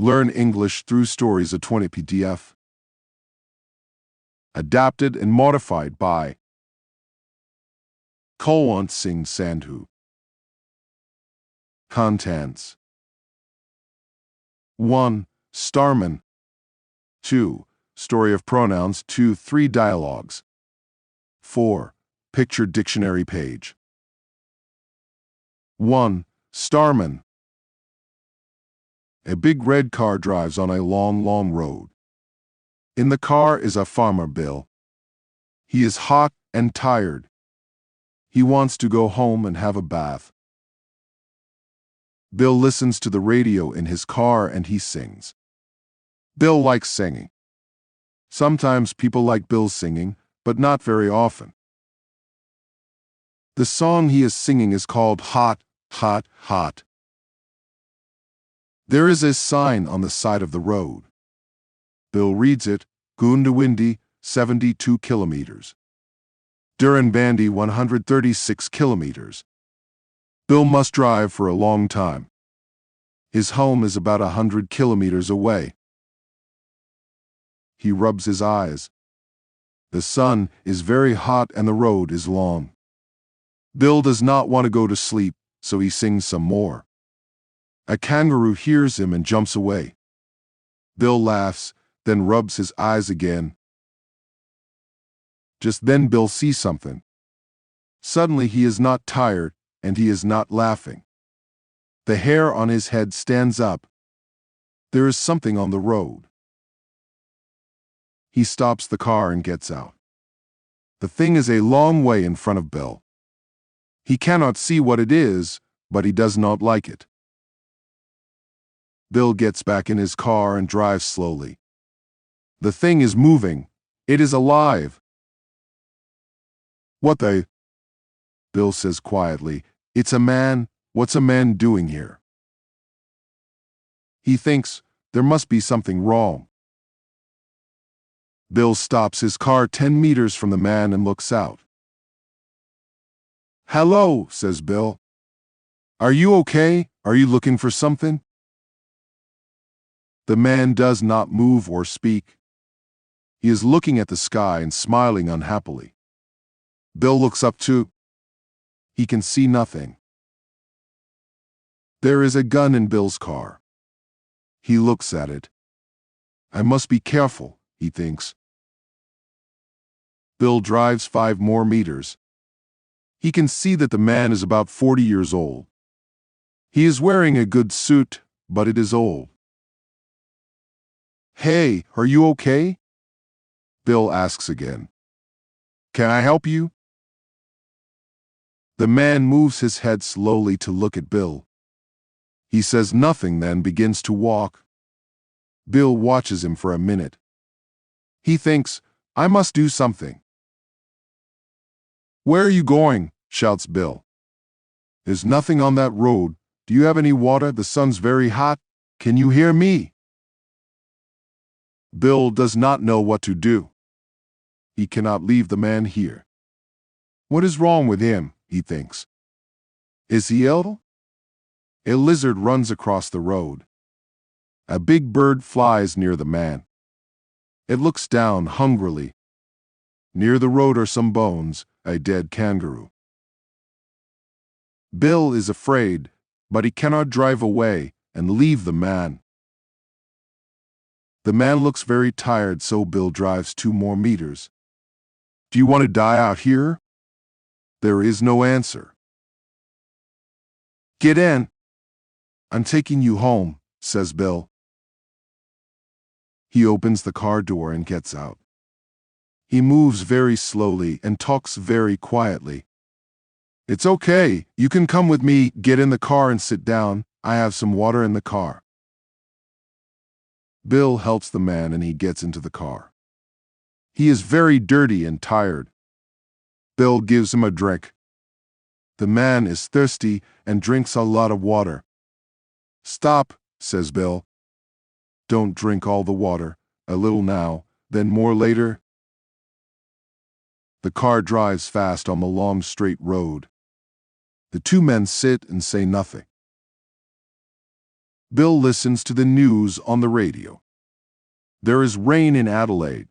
Learn English through stories A28 PDF. Adapted and modified by Kulwant Singh Sandhu. Contents: 1. Starman. 2. Story of pronouns. 2. 3 dialogues. 4. Picture dictionary page. 1. Starman. A big red car drives on a long road. In the car is a farmer, Bill. He is hot and tired. He wants to go home and have a bath. Bill listens to the radio in his car and he sings. Bill likes singing. Sometimes people like Bill's singing, but not very often. The song he is singing is called Hot, Hot, Hot. There is a sign on the side of the road. Bill reads it, Gundawindi, 72 kilometers. Durand-Bandi, 136 kilometers. Bill must drive for a long time. His home is about 100 kilometers away. He rubs his eyes. The sun is very hot and the road is long. Bill does not want to go to sleep, so he sings some more. A kangaroo hears him and jumps away. Bill laughs, then rubs his eyes again. Just then Bill sees something. Suddenly he is not tired, and he is not laughing. The hair on his head stands up. There is something on the road. He stops the car and gets out. The thing is a long way in front of Bill. He cannot see what it is, but he does not like it. Bill gets back in his car and drives slowly. The thing is moving. It is alive. What the? Bill says quietly, It's a man. What's a man doing here? He thinks, there must be something wrong. Bill stops his car 10 meters from the man and looks out. Hello, says Bill. Are you okay? Are you looking for something? The man does not move or speak. He is looking at the sky and smiling unhappily. Bill looks up too. He can see nothing. There is a gun in Bill's car. He looks at it. I must be careful, he thinks. Bill drives 5 more meters. He can see that the man is about 40 years old. He is wearing a good suit, but it is old. Hey, are you okay? Bill asks again. Can I help you? The man moves his head slowly to look at Bill. He says nothing, then begins to walk. Bill watches him for a minute. He thinks, I must do something. Where are you going? Shouts Bill. There's nothing on that road. Do you have any water? The sun's very hot. Can you hear me? Bill does not know what to do. He cannot leave the man here. What is wrong with him, he thinks. Is he ill? A lizard runs across the road. A big bird flies near the man. It looks down hungrily. Near the road are some bones, a dead kangaroo. Bill is afraid, but he cannot drive away and leave the man. The man looks very tired, so Bill drives 2 more meters. Do you want to die out here? There is no answer. Get in. I'm taking you home, says Bill. He opens the car door and gets out. He moves very slowly and talks very quietly. It's okay, you can come with me. Get in the car and sit down. I have some water in the car. Bill helps the man and he gets into the car. He is very dirty and tired. Bill gives him a drink. The man is thirsty and drinks a lot of water. Stop, says Bill. Don't drink all the water, a little now, then more later. The car drives fast on the long straight road. The 2 men sit and say nothing. Bill listens to the news on the radio. There is rain in Adelaide.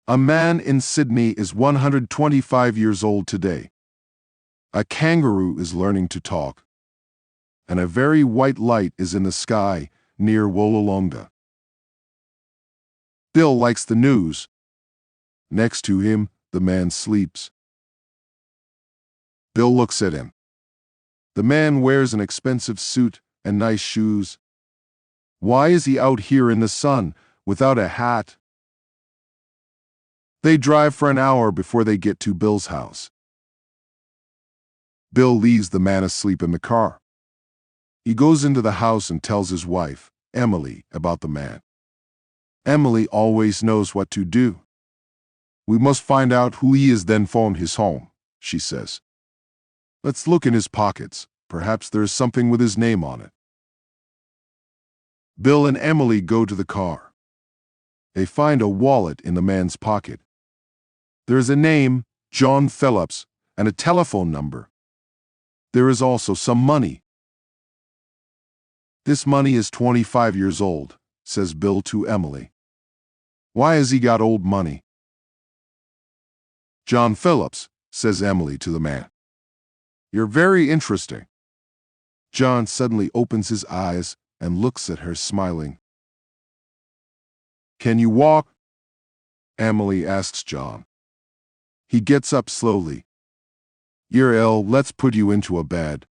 A man in Sydney is 125 years old today. A kangaroo is learning to talk. And a very white light is in the sky near Wollongong. Bill likes the news. Next to him, the man sleeps. Bill looks at him. The man wears an expensive suit and nice shoes. Why is he out here in the sun without a hat? They drive for an hour before they get to Bill's house. Bill leaves the man asleep in the car. He goes into the house and tells his wife, Emily, about the man. Emily always knows what to do. We must find out who he is, then phone his home, she says. Let's look in his pockets. Perhaps there is something with his name on it. Bill and Emily go to the car. They find a wallet in the man's pocket. There is a name, John Phillips, and a telephone number. There is also some money. This money is 25 years old, says Bill to Emily. Why has he got old money? John Phillips, says Emily to the man. You're very interesting. John suddenly opens his eyes and looks at her, smiling. Can you walk? Emily asks John. He gets up slowly. You're ill, let's put you into a bed.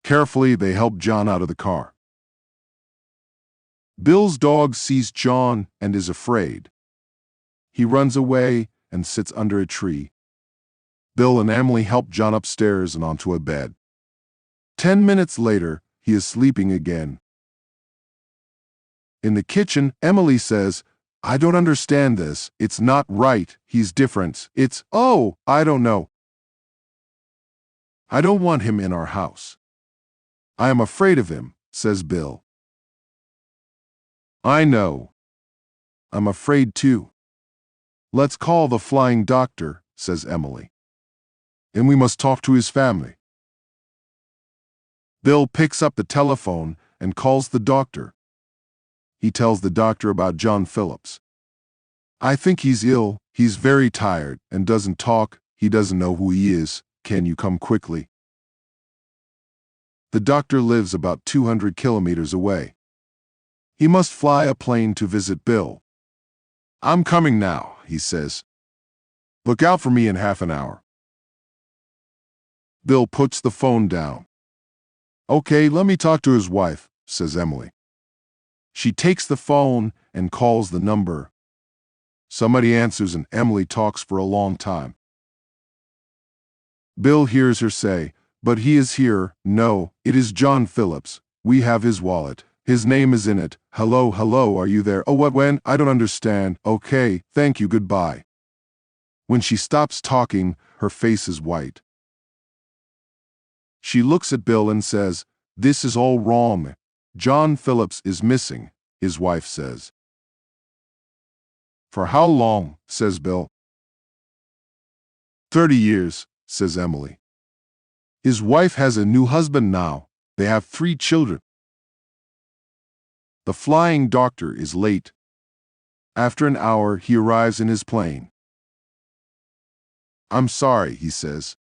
Carefully, they help John out of the car. Bill's dog sees John and is afraid. He runs away and sits under a tree. Bill and Emily help John upstairs and onto a bed. 10 minutes later, he is sleeping again. In the kitchen, Emily says, I don't understand this. It's not right. He's different. I don't know. I don't want him in our house. I am afraid of him, says Bill. I know. I'm afraid too. Let's call the flying doctor, says Emily. And we must talk to his family. Bill picks up the telephone and calls the doctor. He tells the doctor about John Phillips. I think he's ill. He's very tired and doesn't talk. He doesn't know who he is. Can you come quickly? The doctor lives about 200 kilometers away. He must fly a plane to visit Bill. I'm coming now, he says. Look out for me in half an hour. Bill puts the phone down. Okay, let me talk to his wife, says Emily. She takes the phone and calls the number. Somebody answers and Emily talks for a long time. Bill hears her say, but he is here. No, it is John Phillips. We have his wallet. His name is in it. Hello, are you there? Oh, what, when? I don't understand. Okay, thank you, goodbye. When she stops talking, her face is white. She looks at Bill and says, this is all wrong. John Phillips is missing, his wife says. For how long? Says Bill. 30 years, says Emily. His wife has a new husband now. They have 3 children. The flying doctor is late. After an hour, he arrives in his plane. I'm sorry, he says.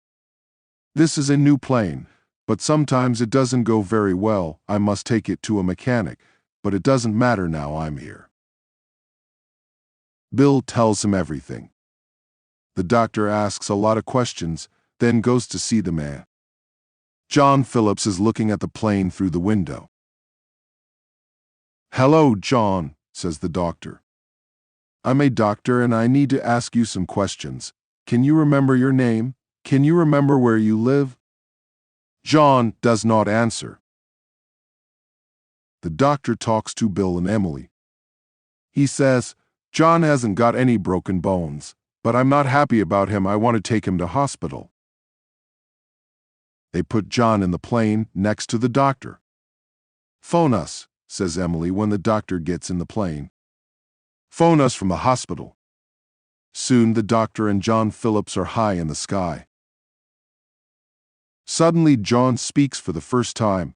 This is a new plane, but sometimes it doesn't go very well. I must take it to a mechanic, but it doesn't matter now I'm here. Bill tells him everything. The doctor asks a lot of questions, then goes to see the man. John Phillips is looking at the plane through the window. Hello, John, says the doctor. I'm a doctor and I need to ask you some questions. Can you remember your name? Can you remember where you live? John does not answer. The doctor talks to Bill and Emily. He says, John hasn't got any broken bones, but I'm not happy about him. I want to take him to hospital. They put John in the plane next to the doctor. Phone us, says Emily when the doctor gets in the plane. Phone us from the hospital. Soon the doctor and John Phillips are high in the sky. Suddenly John speaks for the first time.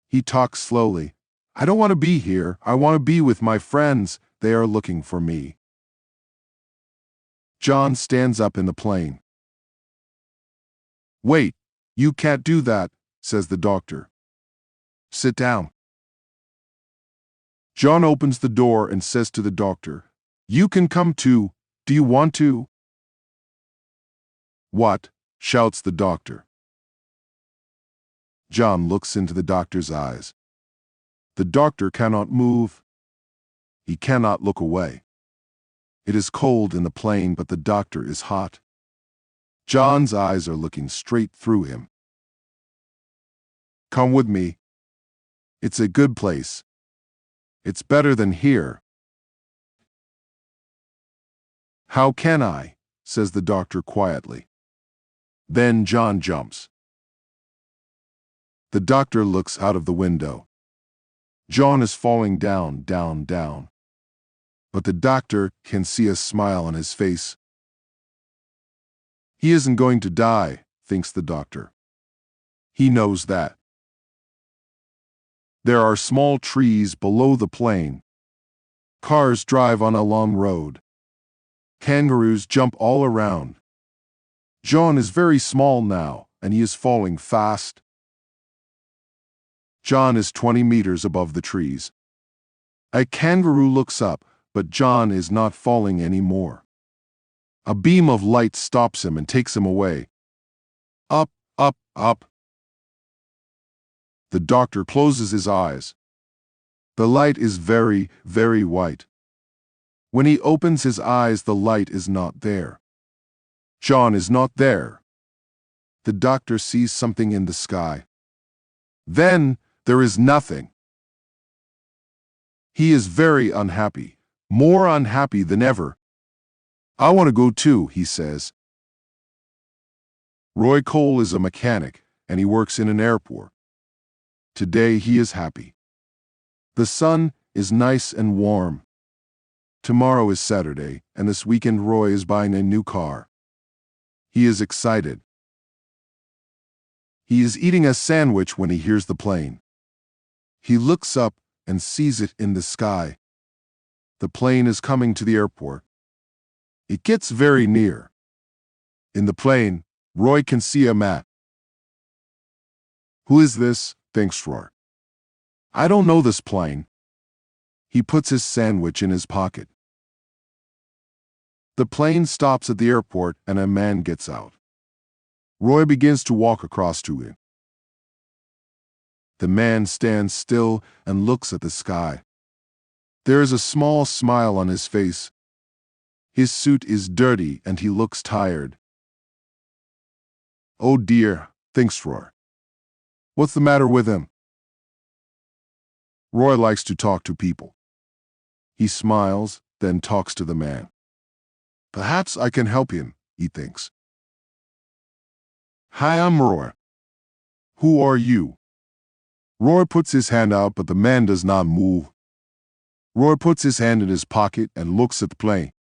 He talks slowly. I don't want to be here. I want to be with my friends. They are looking for me. John stands up in the plane. Wait, you can't do that, says the doctor. Sit down. John opens the door and says to the doctor, You can come too. Do you want to? What? Shouts the doctor. John looks into the doctor's eyes. The doctor cannot move. He cannot look away. It is cold in the plane, but the doctor is hot. John's eyes are looking straight through him. Come with me. It's a good place. It's better than here. How can I? Says the doctor quietly. Then John jumps. The doctor looks out of the window. John is falling down, down, down. But the doctor can see a smile on his face. He isn't going to die, thinks the doctor. He knows that. There are small trees below the plane. Cars drive on a long road. Kangaroos jump all around. John is very small now, and he is falling fast. John is 20 meters above the trees. A kangaroo looks up, but John is not falling anymore. A beam of light stops him and takes him away. Up, up, up. The doctor closes his eyes. The light is very, very white. When he opens his eyes, the light is not there. John is not there. The doctor sees something in the sky. Then there is nothing. He is very unhappy, more unhappy than ever. I want to go too, he says. Roy Cole is a mechanic, and he works in an airport. Today he is happy. The sun is nice and warm. Tomorrow is Saturday, and this weekend Roy is buying a new car. He is excited. He is eating a sandwich when he hears the plane. He looks up and sees it in the sky. The plane is coming to the airport. It gets very near. In the plane, Roy can see a map. Who is this? Thinks Roy. I don't know this plane. He puts his sandwich in his pocket. The plane stops at the airport and a man gets out. Roy begins to walk across to him. The man stands still and looks at the sky. There is a small smile on his face. His suit is dirty and he looks tired. Oh dear, thinks Roy. What's the matter with him? Roy likes to talk to people. He smiles, then talks to the man. Perhaps I can help him, he thinks. Hi, I'm Roy. Who are you? Roy puts his hand out, but the man does not move. Roy puts his hand in his pocket and looks at the plane.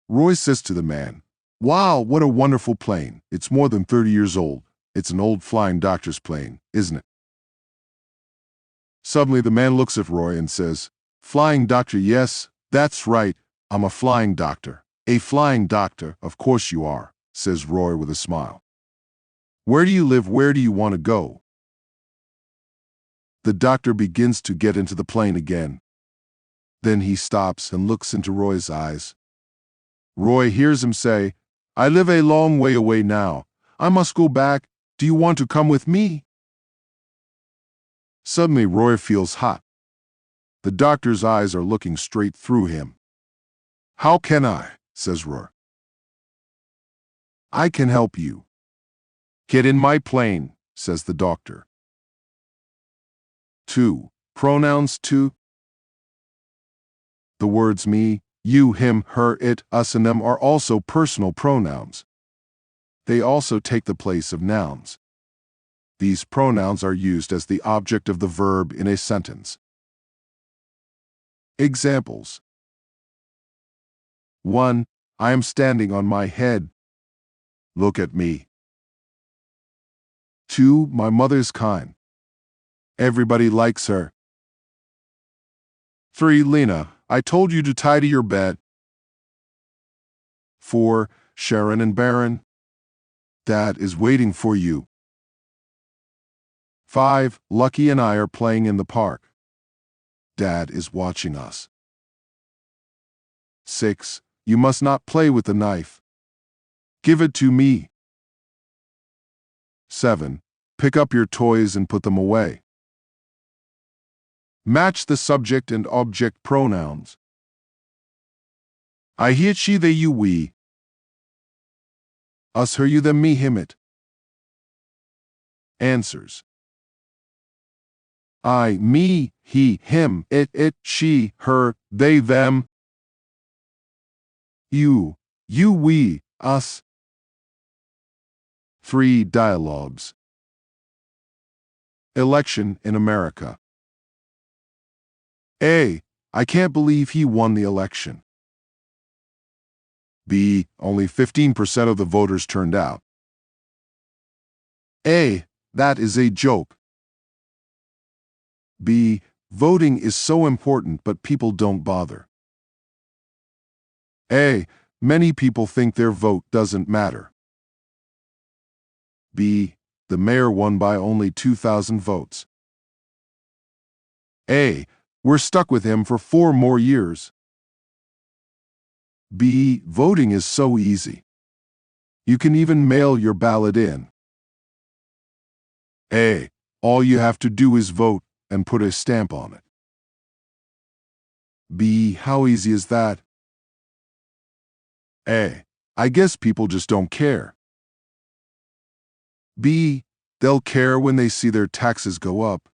Roy says to the man, Wow, what a wonderful plane. It's more than 30 years old. It's an old flying doctor's plane, isn't it? Suddenly the man looks at Roy and says, Flying doctor, yes, that's right. I'm a flying doctor. A flying doctor, of course you are, says Roy with a smile. Where do you live? Where do you want to go? The doctor begins to get into the plane again. Then he stops and looks into Roy's eyes. Roy hears him say, I live a long way away now. I must go back. Do you want to come with me? Suddenly Roy feels hot. The doctor's eyes are looking straight through him. How can I? Says Roy. I can help you. Get in my plane, says the doctor. 2. Pronouns 2. The words me, you, him, her, it, us, and them are also personal pronouns. They also take the place of nouns. These pronouns are used as the object of the verb in a sentence. Examples. 1. I am standing on my head. Look at me. 2. My mother's kind. Everybody likes her. 3. Lena, I told you to tidy your bed. 4. Sharon and Baron, Dad is waiting for you. 5. Lucky and I are playing in the park. Dad is watching us. 6. You must not play with the knife. Give it to me. 7. Pick up your toys and put them away. Match the subject and object pronouns. I, he, it, she, they, you, we. Us, her, you, them, me, him, it. Answers. I, me, he, him, it, she, her, they, them. You, we, us. 3. Dialogues. Election in America. A. I can't believe he won the election. B. Only 15% of the voters turned out. A. That is a joke. B. Voting is so important but people don't bother. A. Many people think their vote doesn't matter. B. The mayor won by only 2,000 votes. A. We're stuck with him for 4 more years. B. Voting is so easy. You can even mail your ballot in. A. All you have to do is vote and put a stamp on it. B. How easy is that? A. I guess people just don't care. B. They'll care when they see their taxes go up.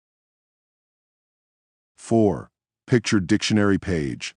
4. Picture dictionary page.